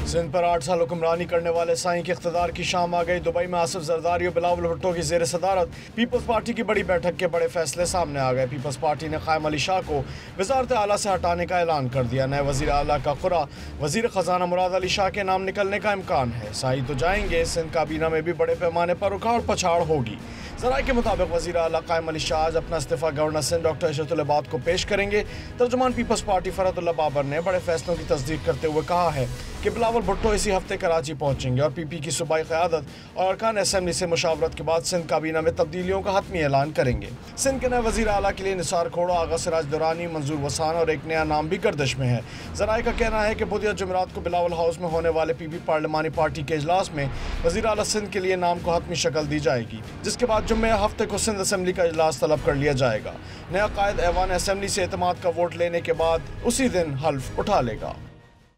सिंध पर 8 साल हुक्मरानी करने वाले साईं के इख्तिदार की शाम आ गई। दुबई में आसिफ जरदारी और बिलावल भुट्टो की ज़ेर सदारत पीपल्स पार्टी की बड़ी बैठक के बड़े फैसले सामने आ गए। पीपल्स पार्टी ने कायम अली शाह को वज़ारत आला से हटाने का ऐलान कर दिया। नए वज़ीर आला का खुरा वज़ीर ख़जाना मुराद अली शाह के नाम निकलने का इम्कान है। साई तो जाएंगे, सिंध काबीना में भी बड़े पैमाने पर उखाड़ पछाड़ होगी। ज़राए के मुताबिक वज़ीर आला कायम अली शाह आज अपना इस्तीफ़ा गवर्नर सिंध डॉक्टर इशरतुल इबाद को पेश करेंगे। तर्जुमान पीपल्स पार्टी फरहतुल्लाह बाबर ने बड़े फैसलों की तस्दीक करते हुए कहा है कि बिलावल भुट्टो इसी हफ्ते कराची पहुंचेंगे और पीपी की सूबाई क़यादत और अरकान असेंबली से मुशावरत के बाद सिंध काबीना में तब्दीलियों का हतमी ऐलान करेंगे। सिंध के नए वज़ीर आला के लिए निसार खोड़ा, आगा सिराज दुरानी, मंजूर वसान और एक नया नाम भी गर्दिश में है। ज़राए का कहना है कि बुधवार जुमेरात को बिलावल हाउस में होने वाले पीपी पार्लिमानी पार्टी के इजलास में वज़ीर आला सिंध के लिए नाम को हतमी शक्ल दी जाएगी, जिसके बाद जुम्मे हफ्ते को सिंध असेंबली का इजलास तलब कर लिया जाएगा। नया कायद ऐवान असेंबली से एतमाद का वोट लेने के बाद उसी दिन हल्फ उठा लेगा।